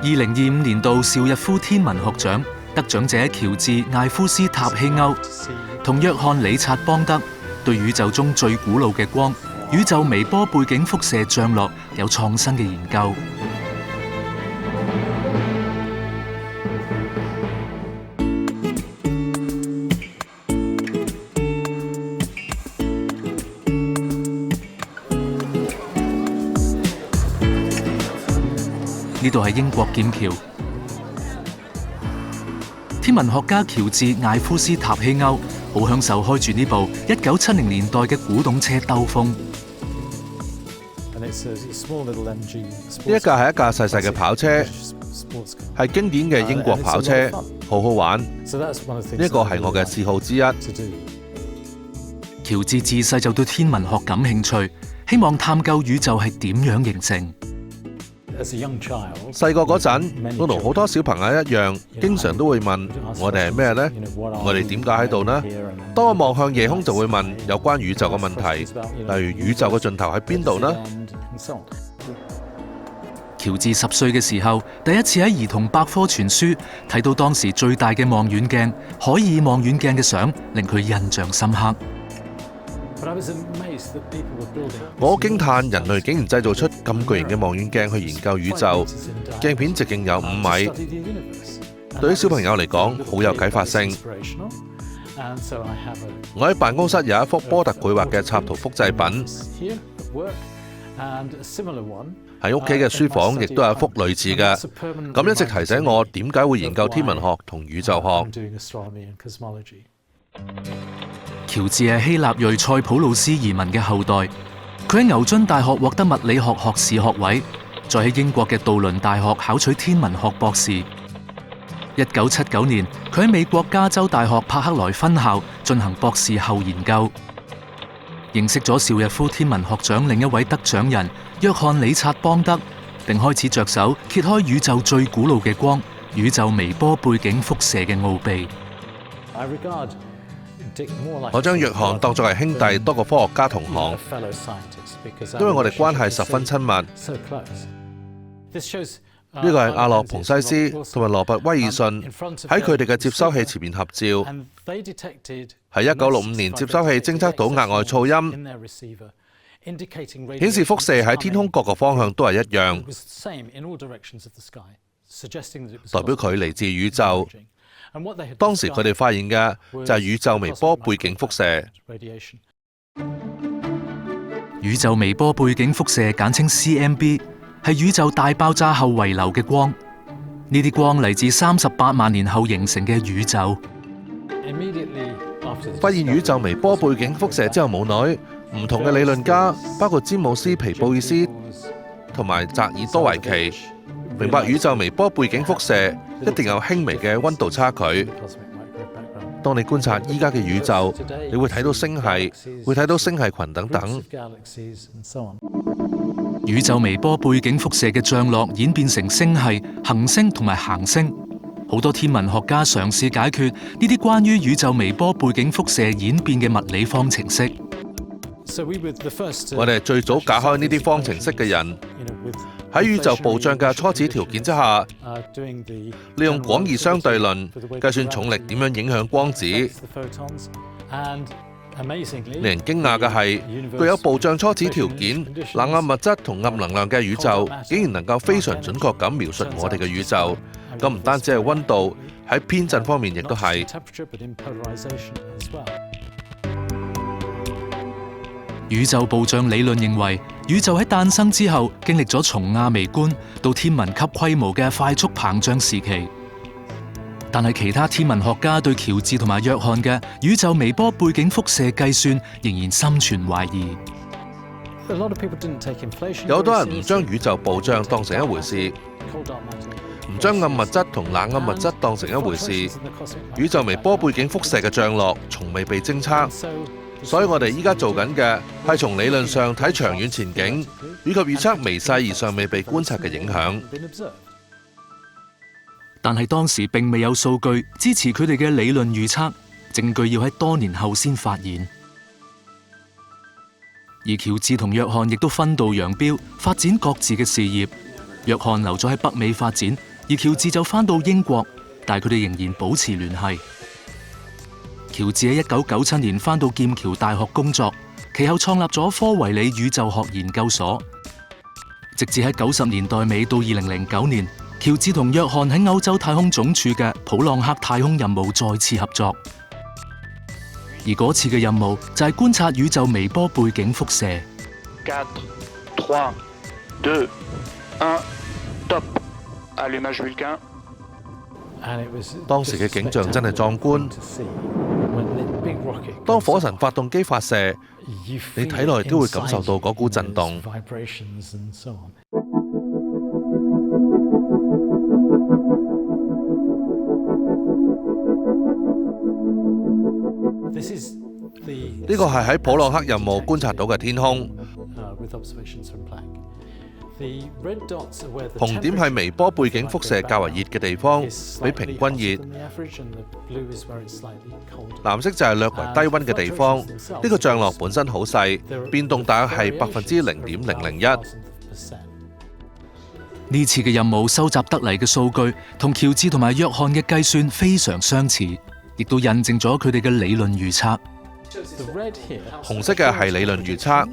2025年度邵逸夫天文學獎得獎者喬治艾夫斯塔希歐同約翰理察邦德對宇宙中最古老嘅光——宇宙微波背景輻射漲落有創新嘅研究。呢度係英國劍橋，天文學家喬治艾夫斯塔希歐好享受開住呢部1970年代嘅古董車兜風。呢一架係一架細細嘅跑車，係經典嘅英國跑車，好好玩。呢一個係我嘅嗜好之一。喬治自細就對天文學感興趣，希望探究宇宙係點樣形成。細個嗰陣，我同好多小朋友一樣，經常都會問：我哋係咩呢？我哋點解喺度呢？當我望向夜空，就會問有關宇宙嘅問題，例如宇宙嘅盡頭喺邊度呢？喬治10歲嘅時候，第一次喺兒童百科全書睇到當時最大嘅望遠鏡——海爾望遠鏡嘅相，令佢印象深刻。我好驚嘆人類竟然製造出咁巨型嘅望遠鏡去研究宇宙，鏡片直徑有5米，對於小朋友嚟講好有啟發性。我喺辦公室有一幅波特繪畫嘅插圖複製品，喺屋企嘅書房亦都有一幅類似嘅，咁一直提醒我點解會研究天文學同宇宙學。喬治係希臘裔塞浦路斯移民嘅後代，佢喺牛津大學獲得物理學學士學位，再喺英國嘅杜倫大學考取天文學博士。1979年，佢喺美國加州大學柏克萊分校進行博士後研究，認識咗邵逸夫天文學獎另一位得獎人約翰理察邦德，並開始着手揭開宇宙最古老嘅光——宇宙微波背景輻射嘅奧秘。我將約翰當作係兄弟多過科學家同行，因為我哋關係十分親密。呢個係阿洛彭西斯同埋羅拔威爾遜喺佢哋嘅接收器前面合照。喺1965年，接收器偵測到額外噪音，顯示輻射喺天空各個方向都係一樣，代表佢嚟自宇宙。當時佢哋發現嘅就係宇宙微波背景輻射。宇宙微波背景輻射簡稱 CMB， 係宇宙大爆炸後遺留嘅光。呢啲光嚟自38萬年後形成嘅宇宙。發現宇宙微波背景輻射之後冇耐，唔同嘅理論家，包括詹姆斯皮布爾斯同埋澤爾多維奇，明白宇宙微波背景輻射一定有輕微嘅溫度差距。當你觀察依家嘅宇宙，你會睇到星系，會睇到星系群等等。宇宙微波背景輻射嘅漲落演變成星系、行星同埋行星。好多天文學家嘗試解決呢啲關於宇宙微波背景輻射演變嘅物理方程式。我哋係最早解開呢啲方程式嘅人。喺宇宙暴漲嘅初始條件之下，利用廣義相對論計算重力點樣影響光子。令人驚訝嘅係，具有暴漲初始條件、冷暗物質同暗能量嘅宇宙，竟然能夠非常準確咁描述我哋嘅宇宙。咁唔單止係溫度，喺偏振方面亦都係。宇宙暴漲理論認為，宇宙喺誕生之後經歷咗從亞微觀到天文級規模嘅快速膨脹時期。但係其他天文學家對喬治同埋約翰嘅宇宙微波背景輻射計算仍然心存懷疑。有好多人唔將宇宙暴漲當成一回事，唔將暗物質同冷暗物質當成一回事。宇宙微波背景輻射嘅漲落從未被偵測。所以我哋依家做緊嘅係從理論上睇長遠前景，以及預測微細而尚未被觀察嘅影響。但係當時並未有數據支持佢哋嘅理論預測，證據要喺多年後先發現。而喬治同約翰亦都分道揚鑣，發展各自嘅事業。約翰留咗喺北美發展，而喬治就返到英國，但佢哋仍然保持聯繫。喬治喺1997年返到劍橋大學工作，其後創立咗科維里宇宙學研究所。直至喺90年代尾到2009年，喬治同約翰喺歐洲太空總署嘅普朗克太空任務再次合作，而嗰次嘅任務就係觀察宇宙微波背景輻射。4, 3, 2, 1, top. Allumage Vulcain。當時嘅景象真係壯觀。當火神發動機發射，你體內都會感受到嗰股震動。呢個係喺普朗克任務觀察到嘅天空。紅點係微波背景輻射較為熱嘅地方，比平均熱。藍色就係略為低溫嘅地方。呢個降落本身好細，變動大約係0.001%。呢次嘅任務收集得嚟嘅數據同喬治同埋約翰嘅計算非常相似，亦都印證咗佢哋嘅理論預測。紅色嘅係理論預測，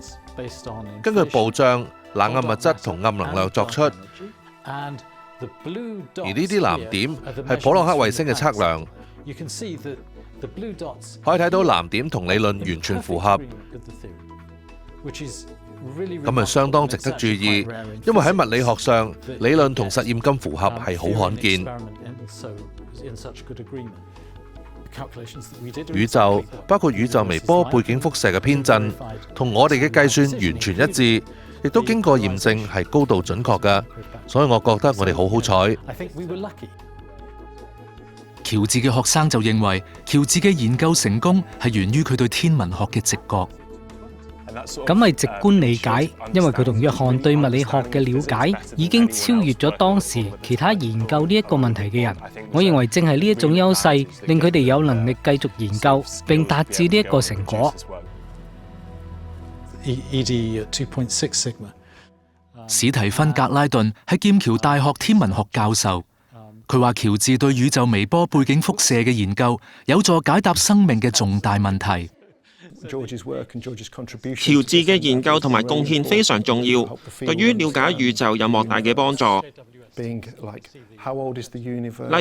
根據暴漲、冷暗物質同暗能量作出，而呢啲藍點係普朗克衛星嘅測量。可以睇到藍點同理論完全符合，咁係相當值得注意，因為喺物理學上，理論同實驗咁符合係好罕見。宇宙包括宇宙微波背景輻射嘅偏振，同我哋嘅計算完全一致，亦都經過驗證係高度準確嘅，所以我覺得我哋好好彩。喬治嘅學生就認為，喬治嘅研究成功係源於佢對天文學嘅直覺。咁係直觀理解，因為佢同約翰對物理學嘅了解已經超越咗當時其他研究呢一個問題嘅人。我認為正係呢一種優勢，令佢哋有能力繼續研究並達至呢一個成果。史提芬格拉頓係劍橋大學天文學教授，佢話喬治對宇宙微波背景輻射嘅研究有助解答生命嘅重大問題。喬治嘅研究同埋貢獻非常重要，對於了解宇宙有莫大嘅幫助。例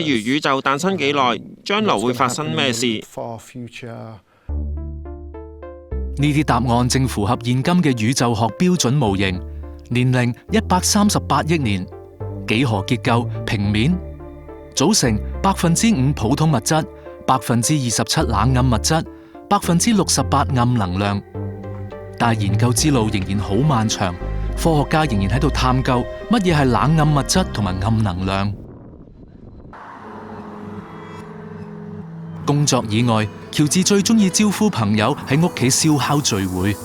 如宇宙誕生幾耐，將來會發生咩事。呢啲答案正符合現今嘅宇宙學標準模型，年齡138億年，幾何結構平面，組成5%普通物質，27%冷暗物質，68%暗能量。但係研究之路仍然好漫長，科學家仍然喺度探究乜嘢係冷暗物質同埋暗能量。工作以外，喬治最中意招呼朋友喺屋企燒烤聚會。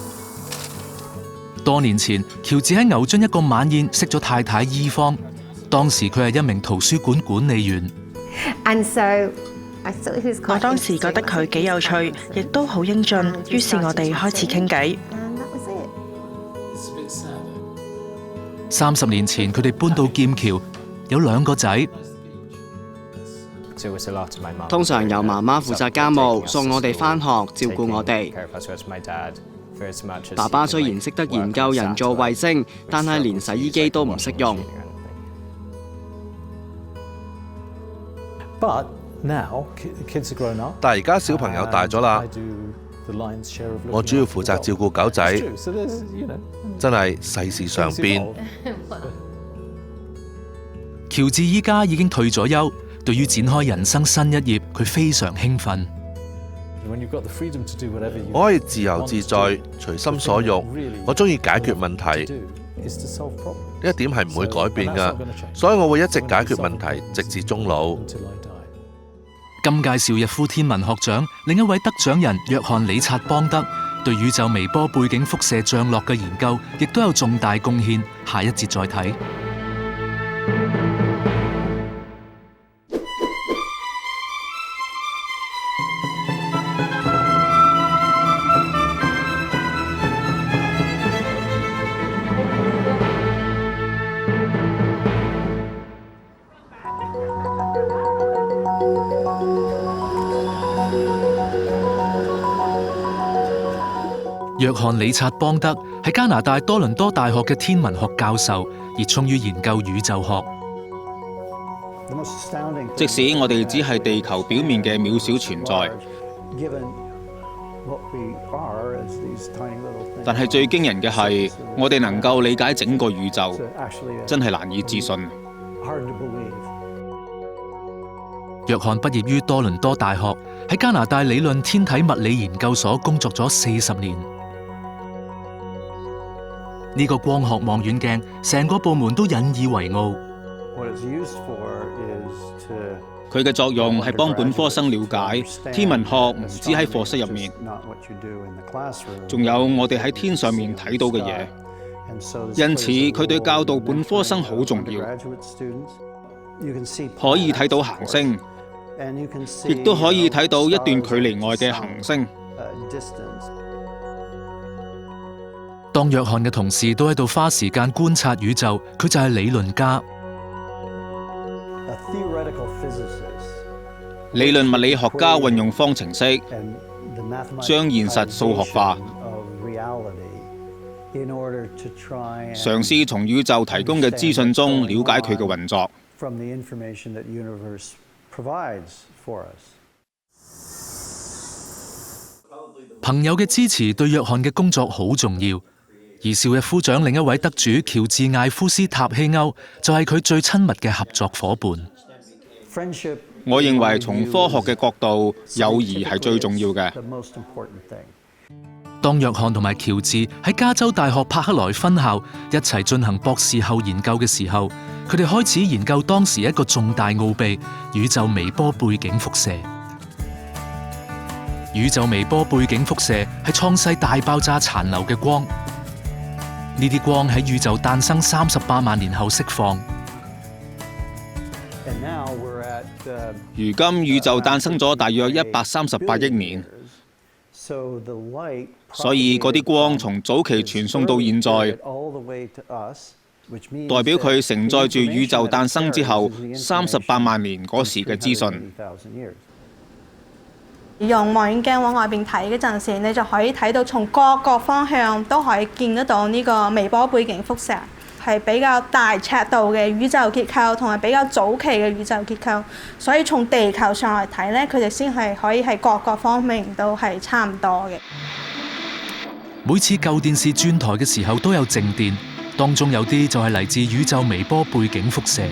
多年前，喬治喺牛津一個晚宴識咗太太伊芳，當時佢係一名圖書館管理員。我當時覺得佢幾有趣，亦都好英俊，於是我哋開始傾偈。30年前，佢哋搬到劍橋，有2個仔。通常由媽媽負責家務，送我哋返學，照顧我哋。爸爸雖然識得研究人造衛星，但係連洗衣機都唔識用。但係而家小朋友大咗啦，我主要負責照顧狗仔，真係世事常變。喬治依家已經退咗休，對於展開人生新一頁，佢非常興奮。我可以自由自在，隨心所欲。我中意解決問題，呢一點係唔會改變㗎，所以我會一直解決問題，直至終老。今屆邵逸夫天文學獎另一位得獎人約翰李察邦德對宇宙微波背景輻射降落嘅研究，亦都有重大貢獻。下一節再睇。約翰理察邦德係加拿大多倫多大學嘅天文學教授，熱衷於研究宇宙學。即使我哋只係地球表面嘅渺小存在，但係最驚人嘅係，我哋能夠理解整個宇宙，真係難以置信。約翰畢業於多倫多大學，喺加拿大理論天體物理研究所工作咗40年。呢個光學望遠鏡，成個部門都引以為傲。佢嘅作用係幫本科生了解天文學唔止喺課室入面，仲有我哋喺天上面睇到嘅嘢。因此，佢對教導本科生好重要。可以睇到行星，亦都可以睇到一段距離外嘅行星。當約翰嘅同事都喺度花時間觀察宇宙，佢就係理論家。理論物理學家運用方程式，將現實數學化，嘗試從宇宙提供嘅資訊中了解佢嘅運作。朋友嘅支持對約翰嘅工作好重要，而邵逸夫獎另一位得主喬治艾夫斯塔希歐就係佢最親密嘅合作夥伴。我認為從科學嘅角度，友誼係最重要嘅。當約翰同埋喬治喺加州大學柏克萊分校一齊進行博士後研究嘅時候，佢哋開始研究當時一個重大奧秘——宇宙微波背景輻射。宇宙微波背景輻射係創世大爆炸殘留嘅光，呢啲光喺宇宙誕生38萬年後釋放。如今宇宙誕生咗大約138億年，所以嗰啲光從早期傳送到現在，代表佢承載住宇宙誕生之後38萬年嗰時嘅資訊。用望遠鏡往外邊睇嗰陣時，你就可以睇到從各個方向都可以見得到呢個微波背景輻射，係比較大尺度嘅宇宙結構，同埋比較早期嘅宇宙結構。所以從地球上嚟睇呢，佢哋先係可以係各個方面都係差唔多嘅。每次舊電視轉台嘅時候都有靜電，當中有啲就係嚟自宇宙微波背景輻射。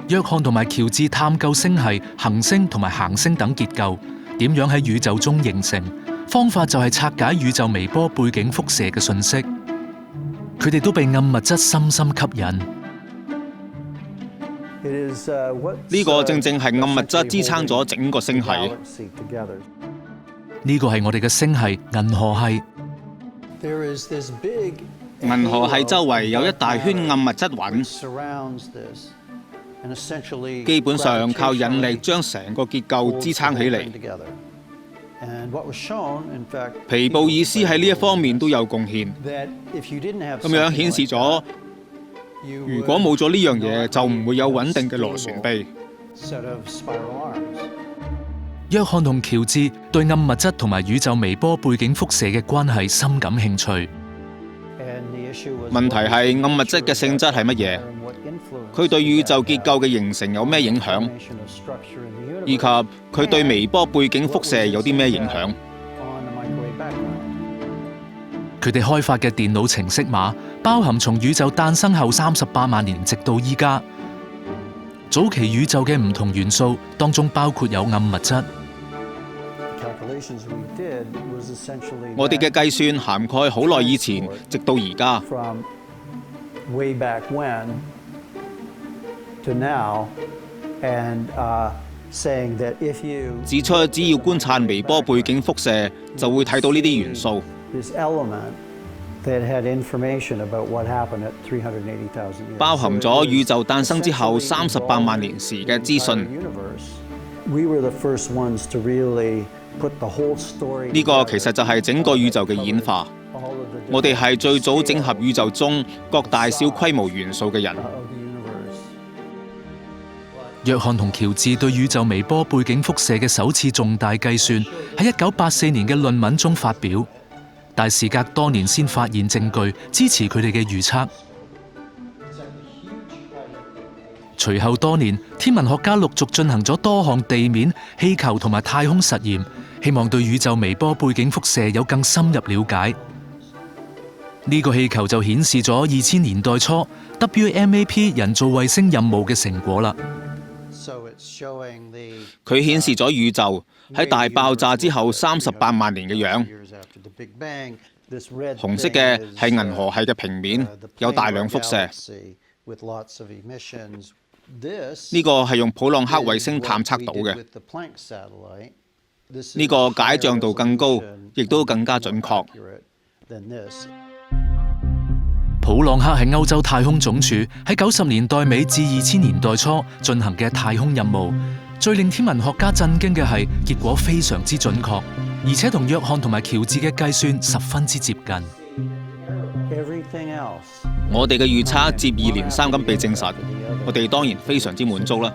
約翰同埋喬治探究星系、行星同埋行星等結構，點樣喺宇宙中形成，方法就係拆解宇宙微波背景輻射嘅信息。佢哋都被暗物質深深吸引。呢個正正係暗物質支撐咗整個星系。呢個係我哋嘅星系銀河系。銀河系周圍有一大圈暗物質環，基本上靠引力將成個結構支撐起嚟。皮布爾斯喺呢一方面都有貢獻，咁樣顯示咗，如果冇咗呢樣嘢，就唔會有穩定嘅螺旋臂。約翰同喬治對暗物質同埋宇宙微波背景輻射嘅關係深感興趣。問題係暗物質嘅性質係乜嘢？佢對宇宙結構嘅形成有咩影響？以及佢對微波背景輻射有啲咩影響？佢哋開發嘅電腦程式碼包含從宇宙誕生後38萬年直到依家，早期宇宙嘅唔同元素當中包括有暗物質。我哋嘅計算涵蓋好耐以前，直到而家。指出只要觀察微波背景輻射，就會睇到呢啲元素。包含咗宇宙誕生之後38萬年時嘅資訊。呢個其實就係整個宇宙嘅演化。我哋係最早整合宇宙中各大小規模元素嘅人。約翰同喬治對宇宙微波背景輻射嘅首次重大計算喺1984年嘅論文中發表，但時隔多年先發現證據支持佢哋嘅預測。隨後多年，天文學家陸續進行咗多項地面、氣球同埋太空實驗，希望對宇宙微波背景輻射有更深入了解。呢個氣球就顯示咗2000年代初 WMAP 人造衛星任務嘅成果啦。佢顯示咗宇宙喺大爆炸之後38萬年嘅樣。紅色嘅係銀河系嘅平面，有大量輻射。呢個係用普朗克衛星探測到嘅。呢個解像度更高，亦都更加準確。普朗克係歐洲太空總署喺90年代尾至2000年代初進行嘅太空任務。最令天文學家震驚嘅係，結果非常之準確，而且同約翰同埋喬治嘅計算十分之接近。我哋嘅預測接二連三咁被證實，我哋當然非常之滿足啦。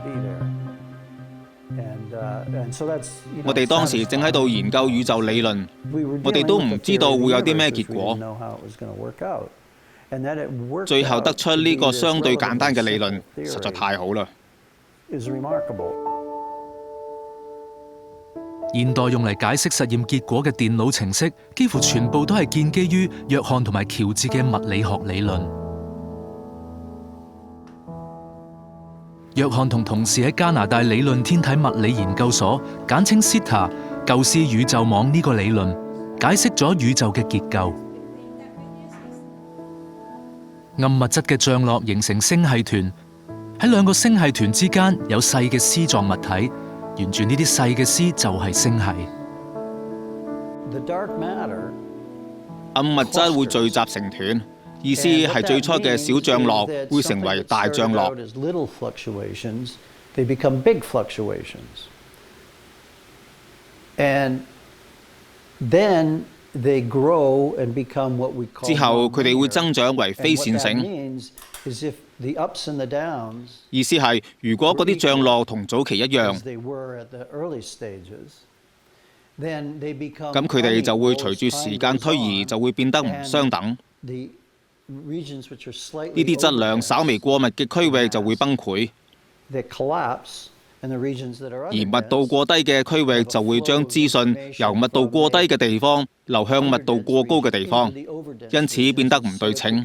我哋當時正喺度研究宇宙理論，我哋都唔知道會有啲咩結果。最後得出呢個相對簡單嘅理論，實在太好啦。現代用嚟解釋實驗結果嘅電腦程式，幾乎全部都係建基於約翰同埋喬治嘅物理學理論。約翰同同事喺加拿大理論天體物理研究所（簡稱 CITA） 構思宇宙網呢個理論，解釋咗宇宙嘅結構。暗物質嘅漲落形成星系團，喺兩個星系團之間有細嘅絲狀物體，沿住呢啲細嘅絲就係星系。暗物質會聚集成團，意思係最初嘅小漲落會成為大漲落。之後佢哋會增長為非線性，意思係如果嗰啲漲落同早期一樣，咁佢哋就會隨住時間推移就會變得唔相等。呢啲質量稍微過密嘅區域就會崩潰，而密度過低嘅區域就會將資訊由密度過低嘅地方流向密度過高嘅地方，因此變得唔對稱，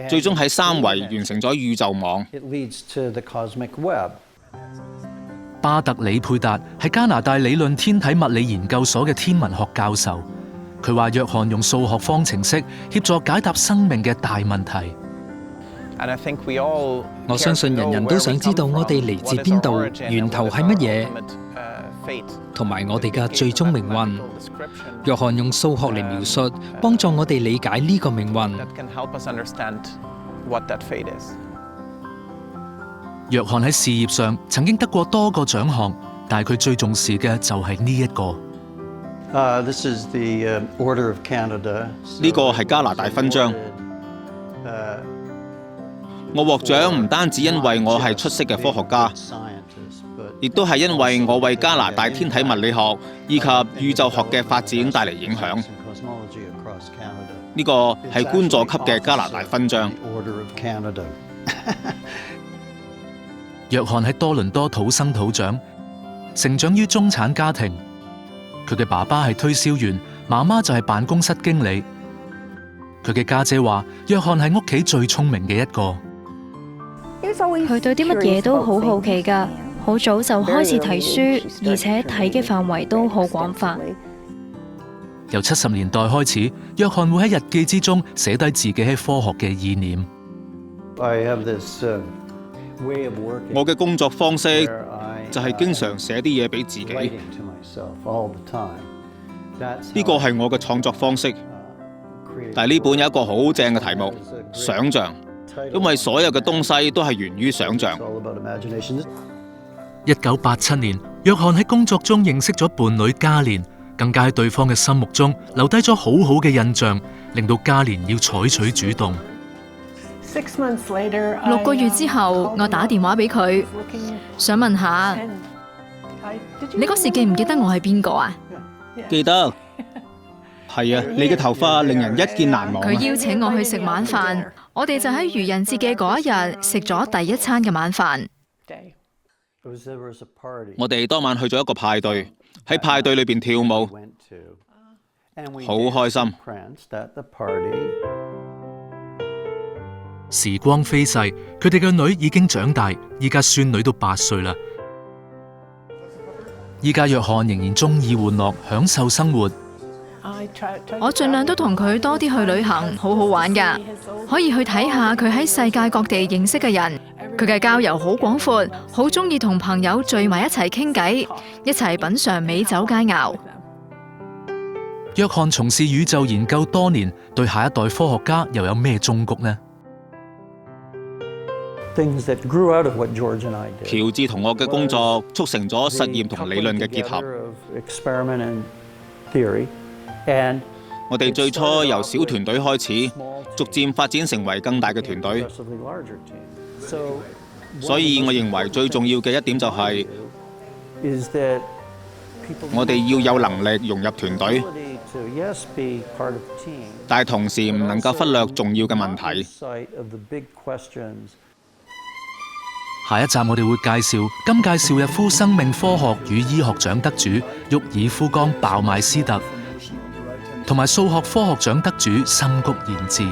最終喺三維完成咗宇宙網。巴特里佩達係加拿大理論天體物理研究所嘅天文學教授，佢話約翰用數學方程式協助解答生命嘅大問題。我相信人人都想知道我哋嚟自邊度，源頭係乜嘢，同埋我哋嘅最終命運。約翰用數學嚟描述，幫助我哋理解呢個命運。約翰喺事業上曾經得過多個獎項，但係佢最重視嘅就係呢一個。呢個係加拿大勳章。我獲獎唔單止因為我係出色嘅科學家，亦都係因為我為加拿大天體物理學以及宇宙學嘅發展帶嚟影響。呢個係官座級嘅加拿大勳章。約翰喺多倫多土生土長，成長於中產家庭。佢嘅爸爸係推銷員，媽媽就係辦公室經理。佢嘅家姐話，約翰係屋企最聰明嘅一個。佢對啲乜嘢都好好奇㗎，好早就開始睇書，而且睇嘅範圍都好廣泛。由70年代開始，約翰會喺日記之中寫低自己喺科學嘅意念。我嘅工作方式就係經常寫啲嘢俾自己，呢個係我嘅創作方式。但係呢本有一個好正嘅題目，想像，因為所有嘅東西都係源於想像。1987年，約翰喺工作中認識咗伴侶嘉蓮，更加喺對方嘅心目中留低咗好好嘅印象，令到嘉蓮要採取主動。6個月之後，我打電話俾佢，想問下你嗰時記唔記得我係邊個啊？記得，係啊，你嘅頭髮令人一見難忘。佢邀請我去食晚飯，我哋就喺愚人節嘅嗰一日食咗第一餐嘅晚飯。我哋當晚去咗一個派對，喺派對裏邊跳舞，好開心。時光飛逝，佢哋嘅女已經長大，依家孫女都8歲啦。依家約翰仍然中意玩樂，享受生活。我盡量都同佢多啲去旅行，好好玩㗎，可以去睇下佢喺世界各地認識嘅人。佢嘅交遊好廣闊，好中意同朋友聚埋一齊傾偈，一齊品嘗美酒佳肴。約翰從事宇宙研究多年，對下一代科學家又有咩忠告呢？喬治同我嘅工作促成咗實驗同理論嘅結合。我哋最初由小團隊開始，逐漸發展成為更大嘅團隊。所以我認為最重要嘅一點就係，我哋要有能力融入團隊，但係同時唔能夠忽略重要嘅問題。下一集我哋會介紹今屆邵逸夫生命科學與醫學獎得主沃爾夫岡·鮑邁斯特，同埋數學科學獎得主森谷賢治。